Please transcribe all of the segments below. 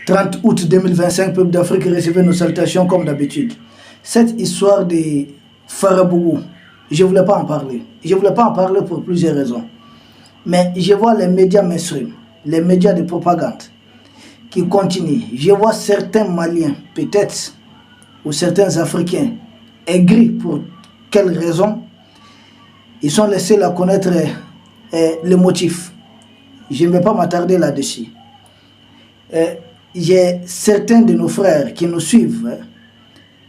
30 août 2025, peuple d'Afrique, recevez nos salutations comme d'habitude. Cette histoire de Farabougou, je ne voulais pas en parler. Je ne voulais pas en parler pour plusieurs raisons. Mais je vois les médias mainstream, les médias de propagande qui continuent. Je vois certains Maliens, peut-être, ou certains Africains, aigris pour quelles raisons. Ils sont les seuls à connaître les motifs. Je ne vais pas m'attarder là-dessus. J'ai certains de nos frères qui nous suivent,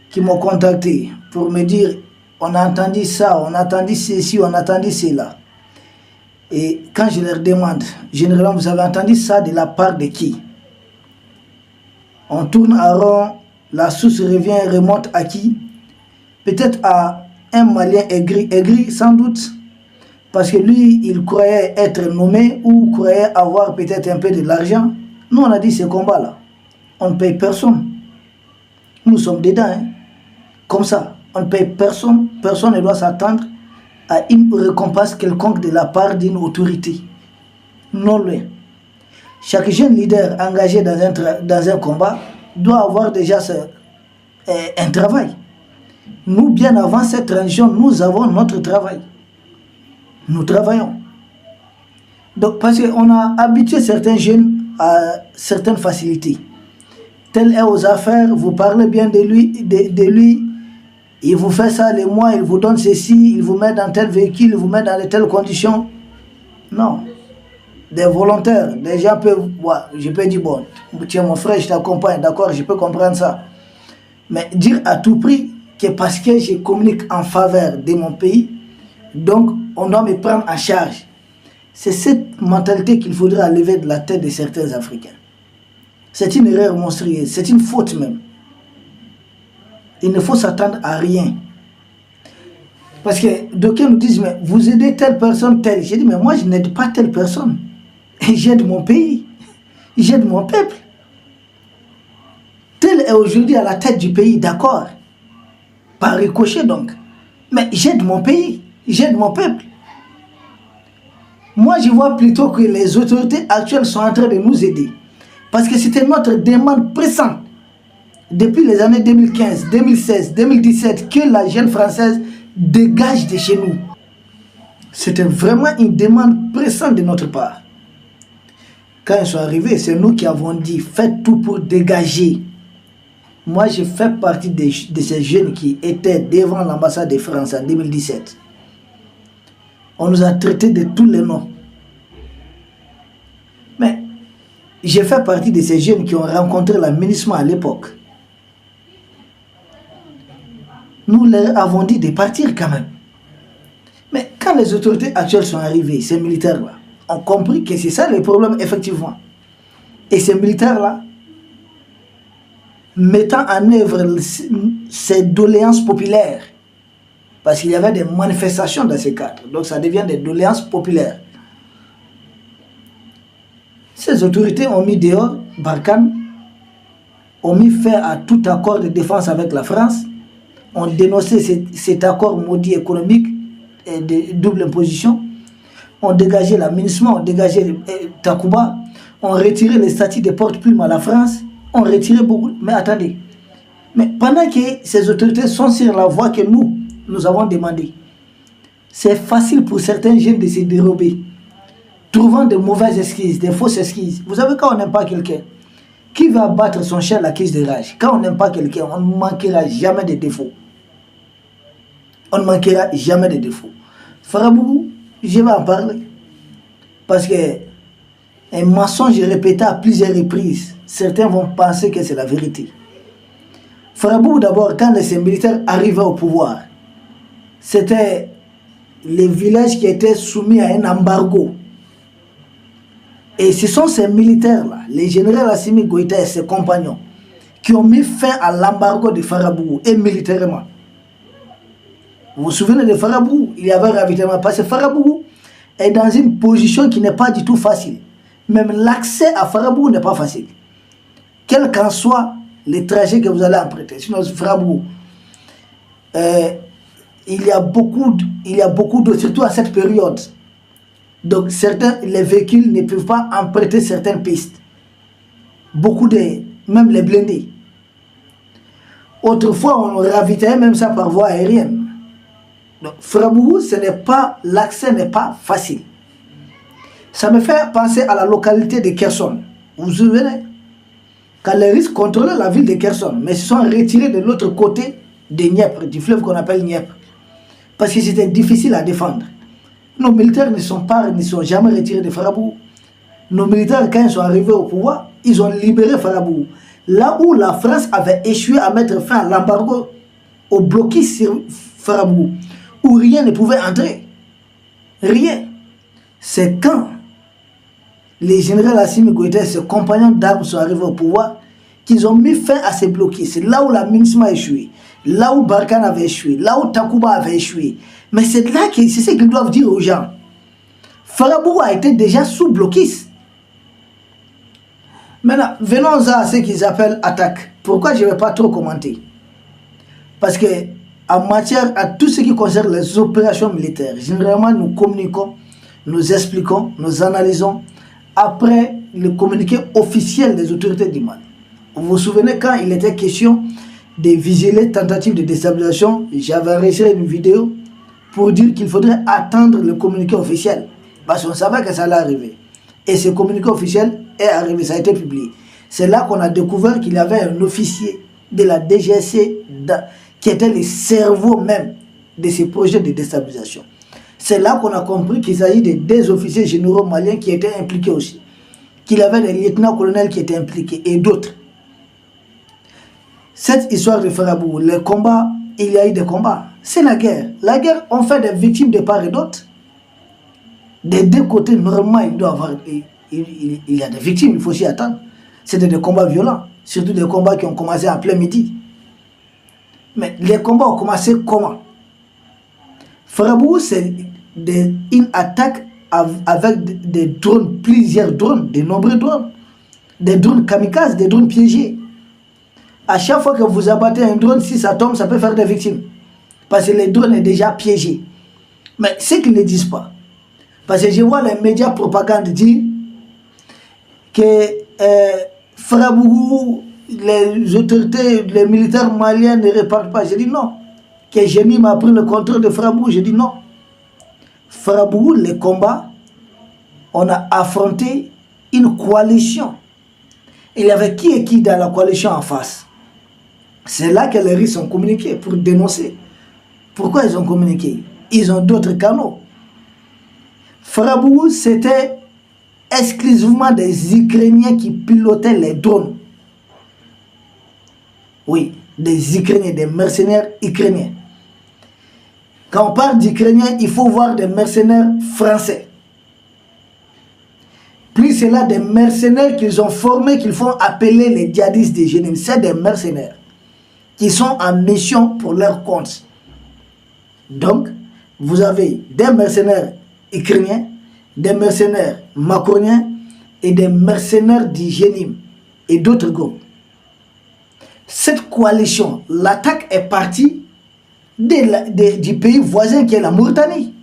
qui m'ont contacté pour me dire on a entendu ça, on a entendu ceci, on a entendu cela. Et quand je leur demande, généralement, vous avez entendu ça de la part de qui? On tourne à rond, la source revient, remonte à qui? Peut-être à un Malien aigri sans doute, parce que lui, il croyait être nommé ou croyait avoir peut-être un peu de l'argent. Nous, on a dit ce combat-là, on ne paye personne. Nous sommes dedans, hein? Comme ça, on ne paye personne, personne ne doit s'attendre à une récompense quelconque de la part d'une autorité. Non loin. Chaque jeune leader engagé dans un combat doit avoir déjà un travail. Nous, bien avant cette transition, nous avons notre travail. Nous travaillons. Donc, parce qu'on a habitué certains jeunes à certaines facilités. Tel est aux affaires, vous parlez bien de lui, il vous fait ça les mois, il vous donne ceci, il vous met dans tel véhicule, il vous met dans de telles conditions. Non. Des volontaires, des gens peuvent, je peux dire, bon, tiens mon frère, je t'accompagne, d'accord, je peux comprendre ça. Mais dire à tout prix que parce que je communique en faveur de mon pays, donc on doit me prendre en charge. C'est cette mentalité qu'il faudra lever de la tête de certains Africains. C'est une erreur monstrueuse, c'est une faute même. Il ne faut s'attendre à rien. Parce que d'aucuns nous disent, mais vous aidez telle personne, telle. J'ai dit, mais moi je n'aide pas telle personne. J'aide mon pays, j'aide mon peuple. Tel est aujourd'hui à la tête du pays, d'accord. Par ricochet donc. Mais j'aide mon pays, j'aide mon peuple. Moi je vois plutôt que les autorités actuelles sont en train de nous aider. Parce que c'était notre demande pressante. Depuis les années 2015, 2016, 2017, que la jeune française dégage de chez nous. C'était vraiment une demande pressante de notre part. Quand ils sont arrivés, c'est nous qui avons dit, faites tout pour dégager. Moi, je fais partie de ces jeunes qui étaient devant l'ambassade de France en 2017. On nous a traités de tous les noms. Mais j'ai fait partie de ces jeunes qui ont rencontré la MINUSMA à l'époque. Nous leur avons dit de partir quand même. Mais quand les autorités actuelles sont arrivées, ces militaires-là, ont compris que c'est ça le problème effectivement. Et ces militaires-là, mettant en œuvre ces doléances populaires, parce qu'il y avait des manifestations dans ces cadres, donc ça devient des doléances populaires. Ces autorités ont mis dehors Barkhane, ont mis fin à tout accord de défense avec la France, ont dénoncé cet accord maudit économique et de double imposition, ont dégagé la MINUSMA, ont dégagé Takuba, ont retiré les statuts de porte-plume à la France, ont retiré beaucoup. Mais attendez, mais pendant que ces autorités sont sur la voie que nous avons demandé, c'est facile pour certains jeunes de se dérober, trouvant de mauvaises excuses, des fausses excuses. Vous savez, quand on n'aime pas quelqu'un, qui va battre son chien à la crise de rage? Quand on n'aime pas quelqu'un, on ne manquera jamais de défauts. On ne manquera jamais de défauts. Farabougou, je vais en parler. Parce que un mensonge répété à plusieurs reprises, certains vont penser que c'est la vérité. Farabougou, d'abord, quand les militaires arrivaient au pouvoir, c'était les villages qui étaient soumis à un embargo. Et ce sont ces militaires-là, les généraux Assimi Goïta et ses compagnons, qui ont mis fin à l'embargo de Farabougou, et militairement. Vous vous souvenez de Farabougou? Il y avait un ravitaillement, parce que Farabougou est dans une position qui n'est pas du tout facile. Même l'accès à Farabougou n'est pas facile. Quel qu'en soit les trajets que vous allez emprunter. Sinon, Farabougou, il y a beaucoup d'eau, surtout à cette période. Donc, les véhicules ne peuvent pas emprunter certaines pistes. beaucoup de, même les blindés. Autrefois, on ravitaillait même ça par voie aérienne. Donc, Farabougou, l'accès n'est pas facile. Ça me fait penser à la localité de Kherson. Vous vous souvenez? Quand les Russes contrôlaient la ville de Kherson, mais se sont retirés de l'autre côté de Dniepr, du fleuve qu'on appelle Dniepr. Parce que c'était difficile à défendre. Nos militaires ne sont jamais retirés de Farabougou. Nos militaires, quand ils sont arrivés au pouvoir, ils ont libéré Farabougou. Là où la France avait échoué à mettre fin à l'embargo, au blocus sur Farabougou, où rien ne pouvait entrer. Rien. C'est quand les généraux Assimi Goïta et ses compagnons d'armes sont arrivés au pouvoir qu'ils ont mis fin à ces blocus. C'est là où la MINUSMA a échoué, là où Barkhane avait échoué, là où Takuba avait échoué. Mais c'est là que c'est ce qu'ils doivent dire aux gens. Farabougou a été déjà sous blocus. Maintenant, venons à ce qu'ils appellent attaque. Pourquoi je ne vais pas trop commenter? Parce que en matière à tout ce qui concerne les opérations militaires, généralement nous communiquons, nous expliquons, nous analysons après le communiqué officiel des autorités du Mali. Vous vous souvenez quand il était question de vigiler tentatives de déstabilisation, j'avais enregistré une vidéo pour dire qu'il faudrait attendre le communiqué officiel parce qu'on savait que ça allait arriver. Et ce communiqué officiel est arrivé, ça a été publié. C'est là qu'on a découvert qu'il y avait un officier de la DGSC qui était le cerveau même de ces projets de déstabilisation. C'est là qu'on a compris qu'il s'agit de deux officiers généraux maliens qui étaient impliqués aussi. Qu'il y avait des lieutenants-colonels qui étaient impliqués et d'autres. Cette histoire de Farabougou, les combats, il y a eu des combats. C'est la guerre. La guerre, on fait des victimes de part et d'autre. Des deux côtés, normalement, il y a des victimes, il faut s'y attendre. C'était des combats violents, surtout des combats qui ont commencé à plein midi. Mais les combats ont commencé comment? Farabougou, c'est une attaque avec des drones, plusieurs drones, de nombreux drones. Des drones kamikazes, des drones piégés. À chaque fois que vous abattez un drone, si ça tombe, ça peut faire des victimes. Parce que le drone est déjà piégé. Mais ce qu'ils ne disent pas, parce que je vois les médias propagande dire que Farabougou, les autorités, les militaires maliens ne répartent pas. Je dis non. Que Gémim a pris le contrôle de Farabougou, je dis non. Farabougou, les combats, on a affronté une coalition. Il y avait qui et qui dans la coalition en face. C'est là que les Russes ont communiqué pour dénoncer. Pourquoi ils ont communiqué? Ils ont d'autres canaux. Farabougou, c'était exclusivement des Ukrainiens qui pilotaient les drones. Oui, des Ukrainiens, des mercenaires ukrainiens. Quand on parle d'Ukrainiens, il faut voir des mercenaires français. Plus c'est là des mercenaires qu'ils ont formés, qu'ils font appeler les djihadistes de Génime. C'est des mercenaires qui sont en mission pour leur compte. Donc, vous avez des mercenaires ukrainiens, des mercenaires macroniens et des mercenaires du Génime et d'autres groupes. Cette coalition, l'attaque est partie du pays voisin qui est la Mauritanie.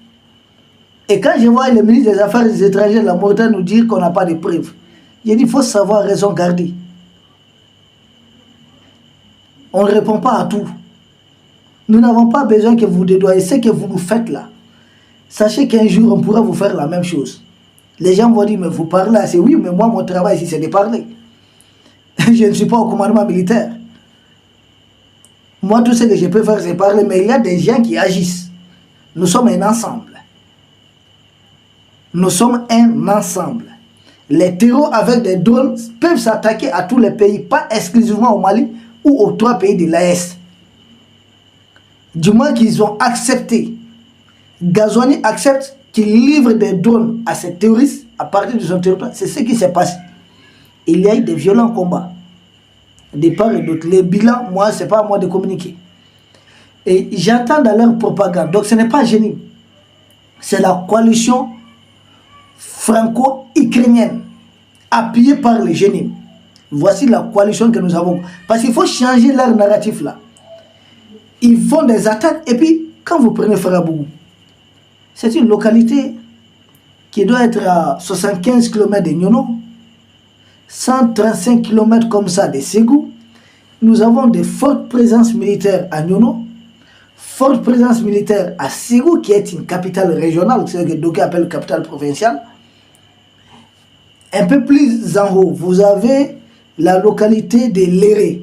Et quand je vois le ministre des Affaires étrangères de la Mauritanie nous dire qu'on n'a pas de preuves, je dis qu'il faut savoir raison garder. On ne répond pas à tout. Nous n'avons pas besoin que vous dédouaniez ce que vous nous faites là. Sachez qu'un jour, on pourra vous faire la même chose. Les gens vont dire, mais vous parlez assez. Oui, mais moi, mon travail ici, c'est de parler. Je ne suis pas au commandement militaire. Moi, tout ce que je peux faire, c'est parler. Mais il y a des gens qui agissent. Nous sommes un ensemble. Nous sommes un ensemble. Les terreaux avec des drones peuvent s'attaquer à tous les pays, pas exclusivement au Mali ou aux 3 pays de l'AES. Du moins qu'ils ont accepté. Ghazouani accepte qu'il livre des drones à ces terroristes à partir de son territoire. C'est ce qui s'est passé. Il y a eu des violents combats. De part et d'autre. Les bilans, moi, ce n'est pas à moi de communiquer. Et j'entends dans leur propagande. Donc ce n'est pas Génime. C'est la coalition franco-ukrainienne appuyée par les Génime. Voici la coalition que nous avons. Parce qu'il faut changer leur narratif là. Ils font des attaques et puis quand vous prenez Farabougou, c'est une localité qui doit être à 75 km de Nyono. 135 km comme ça de Ségou. Nous avons de fortes présences militaires à Nyono, forte présence militaire à Ségou, qui est une capitale régionale, c'est ce que d'aucuns appellent capitale provinciale. Un peu plus en haut, vous avez la localité de Léré,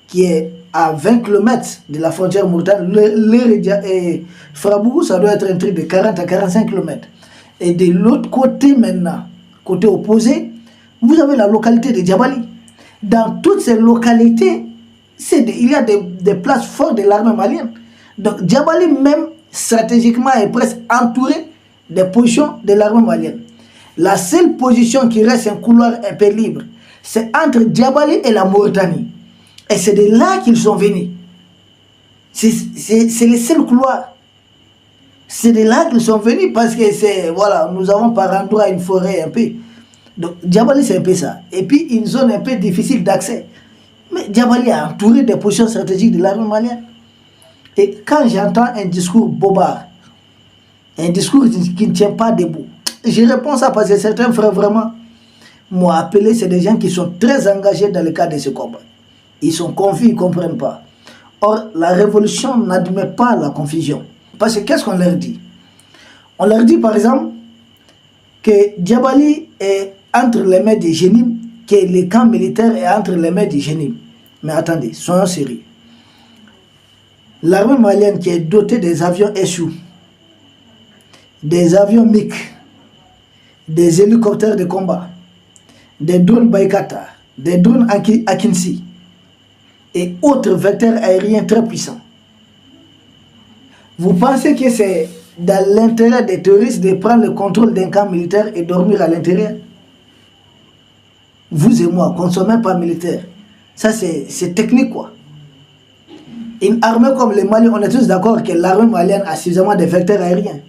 qui est à 20 km de la frontière mauritane. Léré et Frabougou, ça doit être un truc de 40 à 45 km. Et de l'autre côté maintenant, côté opposé, vous avez la localité de Djabali. Dans toutes ces localités, il y a des places fortes de l'armée malienne. Donc Djabali même stratégiquement est presque entouré des positions de l'armée malienne. La seule position qui reste un couloir un peu libre, c'est entre Djabali et la Mauritanie. Et c'est de là qu'ils sont venus. C'est le seul couloir. C'est de là qu'ils sont venus parce que voilà, nous avons par endroit une forêt un peu. Donc Djabali c'est un peu ça. Et puis une zone un peu difficile d'accès. Mais Djabali est entouré des positions stratégiques de l'armée malienne. Et quand j'entends un discours bobard, un discours qui ne tient pas debout, je réponds ça parce que certains frères vraiment m'ont appelé, c'est des gens qui sont très engagés dans le cadre de ce combat. Ils sont confus, ils ne comprennent pas. Or, la révolution n'admet pas la confusion. Parce que qu'est-ce qu'on leur dit? On leur dit par exemple que Djabali est entre les mains des Génim, que le camp militaire est entre les mains des Génim. Mais attendez, soyons sérieux. L'armée malienne qui est dotée des avions Eshu, des avions MiG, des hélicoptères de combat, des drones Baykata, des drones Akinsi et autres vecteurs aériens très puissants. Vous pensez que c'est dans l'intérêt des terroristes de prendre le contrôle d'un camp militaire et dormir à l'intérieur? Vous et moi, qu'on ne soit même pas militaire. Ça, c'est technique, quoi. Une armée comme le Mali, on est tous d'accord que l'armée malienne a suffisamment de vecteurs aériens.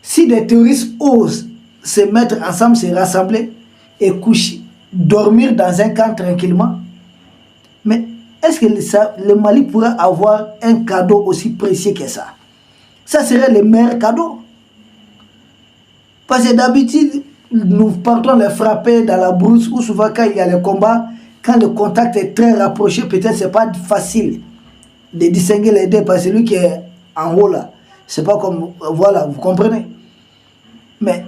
Si des terroristes osent se mettre ensemble, se rassembler et coucher, dormir dans un camp tranquillement, mais est-ce que le Mali pourrait avoir un cadeau aussi précieux que ça? Ça serait le meilleur cadeau. Parce que d'habitude, nous partons les frapper dans la brousse, ou souvent quand il y a le combat, quand le contact est très rapproché, peut-être c'est pas facile de distinguer les deux, parce que celui qui est en haut là, c'est pas comme, voilà, vous comprenez. Mais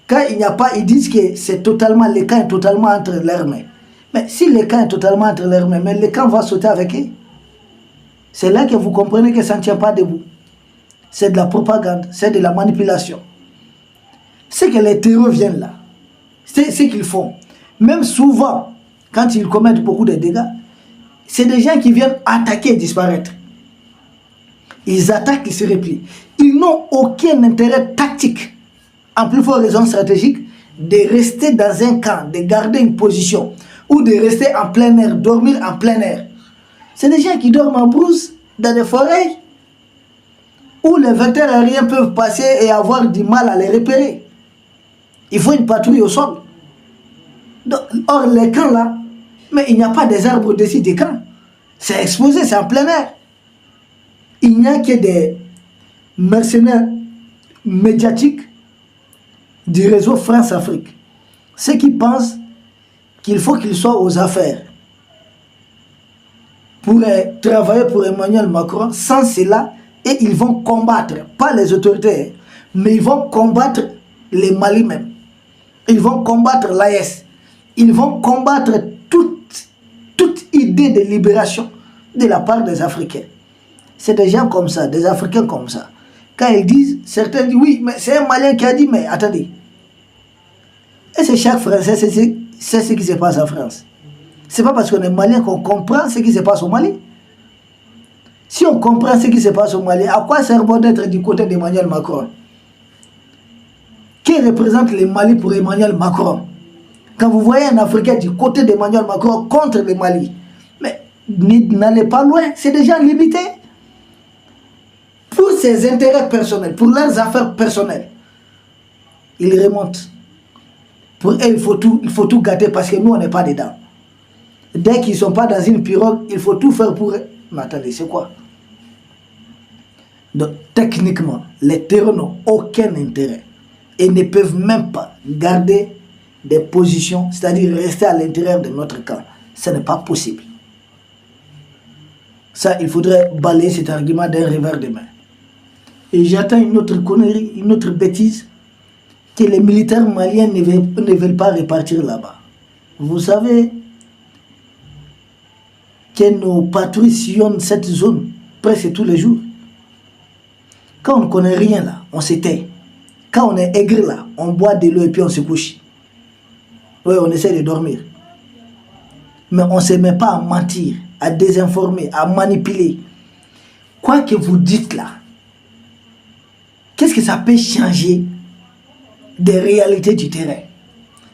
quand il n'y a pas, ils disent que c'est totalement, le camp est totalement entre leurs mains. Mais si le camp est totalement entre leurs mains, mais le camp va sauter avec eux. C'est là que vous comprenez que ça ne tient pas debout. C'est de la propagande, c'est de la manipulation. C'est que les terreurs viennent là. C'est ce qu'ils font. Même souvent, quand ils commettent beaucoup de dégâts, c'est des gens qui viennent attaquer et disparaître. Ils attaquent, ils se replient. Ils n'ont aucun intérêt tactique, en plus forte raison stratégique, de rester dans un camp, de garder une position, ou de rester en plein air, dormir en plein air. C'est des gens qui dorment en brousse, dans des forêts, où les vecteurs aériens peuvent passer et avoir du mal à les repérer. Il faut une patrouille au sol. Donc, or, les camps là, mais il n'y a pas des arbres au-dessus des camps. C'est exposé, c'est en plein air. Il n'y a que des mercenaires médiatiques du réseau France-Afrique. Ceux qui pensent qu'il faut qu'ils soient aux affaires pour travailler pour Emmanuel Macron. Sans cela, et ils vont combattre, pas les autorités, mais ils vont combattre les Mali même. Ils vont combattre l'AS. Ils vont combattre toute idée de libération de la part des Africains. C'est des gens comme ça, des Africains comme ça. Quand ils disent, certains disent, oui, mais c'est un Malien qui a dit, mais attendez. Et c'est chaque Français, c'est ce qui se passe en France. C'est pas parce qu'on est Malien qu'on comprend ce qui se passe au Mali. Si on comprend ce qui se passe au Mali, à quoi sert bon d'être du côté d'Emmanuel Macron? Qui représente le Mali pour Emmanuel Macron? Quand vous voyez un Africain du côté d'Emmanuel Macron contre le Mali, mais n'allez pas loin, c'est des gens limités. Pour ses intérêts personnels, pour leurs affaires personnelles, ils remontent. Pour eux, il faut tout gâter parce que nous, on n'est pas dedans. Dès qu'ils ne sont pas dans une pirogue, il faut tout faire pour eux. Mais attendez, c'est quoi? Donc, techniquement, les terreurs n'ont aucun intérêt et ne peuvent même pas garder des positions, c'est-à-dire rester à l'intérieur de notre camp. Ce n'est pas possible. Ça, il faudrait balayer cet argument d'un revers de main. Et j'attends une autre connerie, une autre bêtise, que les militaires maliens ne veulent pas repartir là-bas. Vous savez que nos patrouilles sillonnent cette zone presque tous les jours. Quand on ne connaît rien là, on se tait. Quand on est aigri là, on boit de l'eau et puis on se couche. Oui, on essaie de dormir. Mais on ne se met pas à mentir, à désinformer, à manipuler. Quoi que vous dites là, qu'est-ce que ça peut changer des réalités du terrain?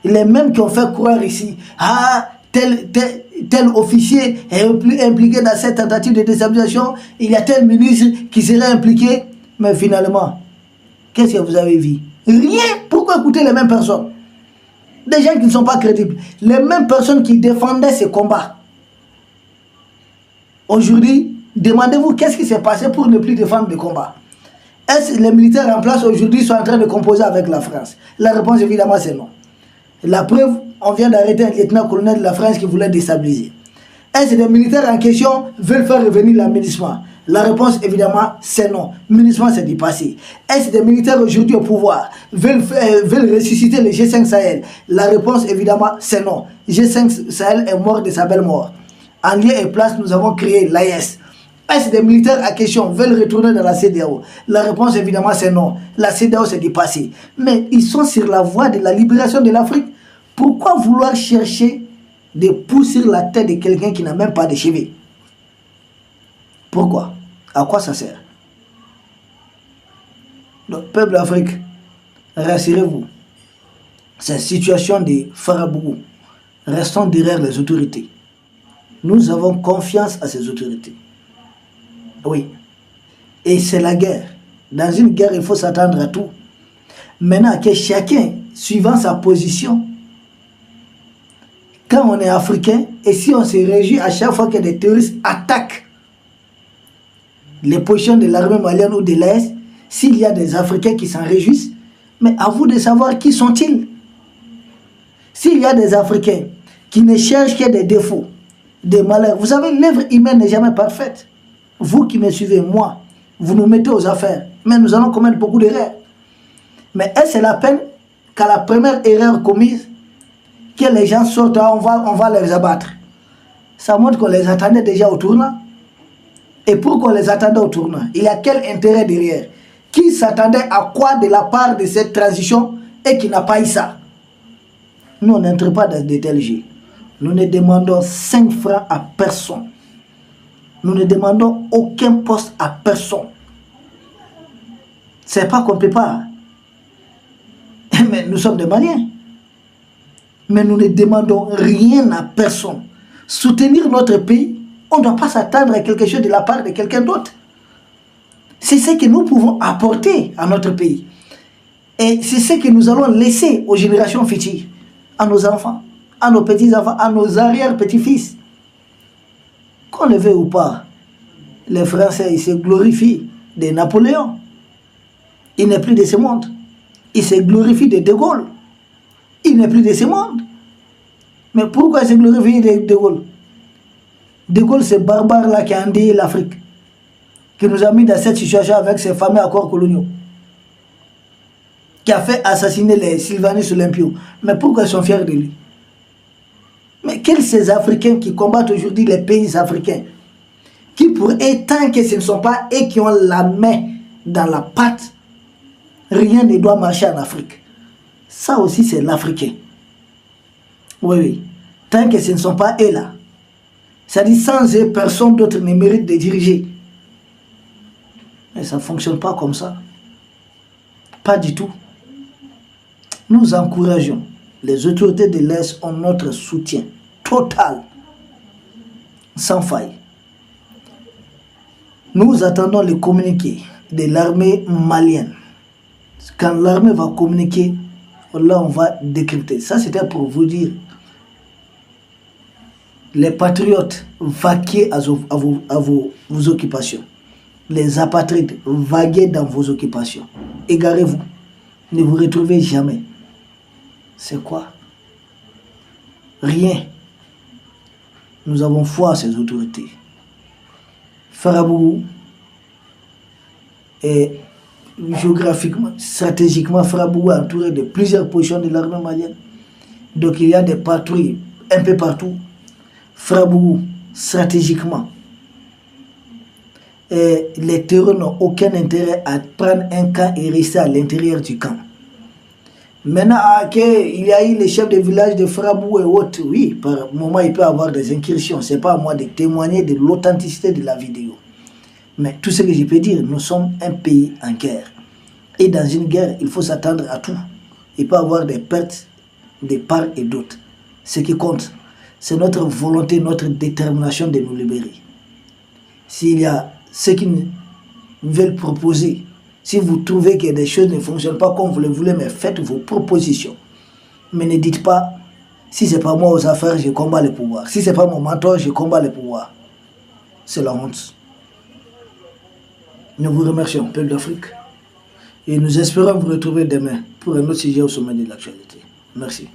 Les mêmes qui ont fait croire ici, ah, tel officier est impliqué dans cette tentative de déstabilisation, il y a tel ministre qui serait impliqué, mais finalement, qu'est-ce que vous avez vu? Rien. Pourquoi écouter les mêmes personnes? Des gens qui ne sont pas crédibles. Les mêmes personnes qui défendaient ces combats. Aujourd'hui, demandez-vous qu'est-ce qui s'est passé pour ne plus défendre les combats. Est-ce que les militaires en place aujourd'hui sont en train de composer avec la France? La réponse évidemment c'est non. La preuve, on vient d'arrêter un lieutenant-colonel de la France qui voulait déstabiliser. Est-ce que les militaires en question veulent faire revenir l'aménagement? La réponse évidemment c'est non. L'aménagement c'est du passé. Est-ce que les militaires aujourd'hui au pouvoir veulent ressusciter le G5 Sahel? La réponse évidemment c'est non. G5 Sahel est mort de sa belle mort. En lieu et place, nous avons créé l'AES. Est-ce que des militaires à question veulent retourner dans la CEDEAO? La réponse évidemment c'est non. La CEDEAO c'est du passé. Mais ils sont sur la voie de la libération de l'Afrique. Pourquoi vouloir chercher de pousser la tête de quelqu'un qui n'a même pas de cheveux? Pourquoi? À quoi ça sert? Donc, peuple d'Afrique, rassurez-vous. C'est une situation de Farabougou. Restons derrière les autorités. Nous avons confiance à ces autorités. Oui. Et c'est la guerre. Dans une guerre, il faut s'attendre à tout. Maintenant que chacun, suivant sa position, quand on est africain, et si on se réjouit à chaque fois que des terroristes attaquent les positions de l'armée malienne ou de l'Est, s'il y a des Africains qui s'en réjouissent, mais à vous de savoir qui sont-ils. S'il y a des Africains qui ne cherchent que des défauts, des malheurs, vous savez, l'œuvre humaine n'est jamais parfaite. Vous qui me suivez, moi, vous nous mettez aux affaires, mais nous allons commettre beaucoup d'erreurs. Mais est-ce la peine qu'à la première erreur commise, que les gens sortent, on va les abattre? Ça montre qu'on les attendait déjà au tournant. Et pourquoi on les attendait au tournant? Il y a quel intérêt derrière? Qui s'attendait à quoi de la part de cette transition et qui n'a pas eu ça? Nous, on n'entre pas dans de tels jeux. Nous ne demandons 5 francs à personne. Nous ne demandons aucun poste à personne. C'est pas qu'on ne peut pas. Mais nous sommes des Maliens. Mais nous ne demandons rien à personne. Soutenir notre pays, on ne doit pas s'attendre à quelque chose de la part de quelqu'un d'autre. C'est ce que nous pouvons apporter à notre pays. Et c'est ce que nous allons laisser aux générations futures, à nos enfants, à nos petits-enfants, à nos arrière-petits-fils. Qu'on le veuille ou pas, les Français, ils se glorifient de Napoléon. Il n'est plus de ce monde. Ils se glorifient de De Gaulle. Il n'est plus de ce monde. Mais pourquoi il se glorifie de De Gaulle? De Gaulle, c'est barbare-là qui a endeuillé l'Afrique, qui nous a mis dans cette situation avec ces fameux accords coloniaux, qui a fait assassiner les Sylvanus Olympio. Mais pourquoi ils sont fiers de lui? Mais quels ces Africains qui combattent aujourd'hui les pays africains, qui pour eux, tant que ce ne sont pas eux qui ont la main dans la pâte, rien ne doit marcher en Afrique. Ça aussi, c'est l'Africain. Oui, oui. Tant que ce ne sont pas eux là. C'est-à-dire, sans eux, personne d'autre ne mérite de diriger. Mais ça ne fonctionne pas comme ça. Pas du tout. Nous encourageons. Les autorités de l'Est ont notre soutien total, sans faille. Nous attendons le communiqué de l'armée malienne. Quand l'armée va communiquer, là on va décrypter. Ça c'était pour vous dire. Les patriotes, vaquez à vos occupations. Les apatrides, vaguez dans vos occupations. Égarez-vous. Ne vous retrouvez jamais. C'est quoi? rien. Nous avons foi en ces autorités. Farabougou est géographiquement, stratégiquement, Farabougou est entouré de plusieurs positions de l'armée malienne. Donc il y a des patrouilles un peu partout. Farabougou, stratégiquement, et les terreurs n'ont aucun intérêt à prendre un camp et rester à l'intérieur du camp. Maintenant, il y a eu les chefs de village de Farabougou et autres, oui, par moment il peut y avoir des incursions. Ce n'est pas à moi de témoigner de l'authenticité de la vidéo. Mais tout ce que je peux dire, nous sommes un pays en guerre. Et dans une guerre, il faut s'attendre à tout. Il peut y avoir des pertes de part et d'autre. Ce qui compte, c'est notre volonté, notre détermination de nous libérer. S'il y a ceux qui veulent proposer, si vous trouvez que des choses ne fonctionnent pas comme vous le voulez, mais faites vos propositions. Mais ne dites pas, si ce n'est pas moi aux affaires, je combats le pouvoir. Si ce n'est pas mon mentor, je combats le pouvoir. C'est la honte. Nous vous remercions, peuple d'Afrique. Et nous espérons vous retrouver demain pour un autre sujet au sommet de l'actualité. Merci.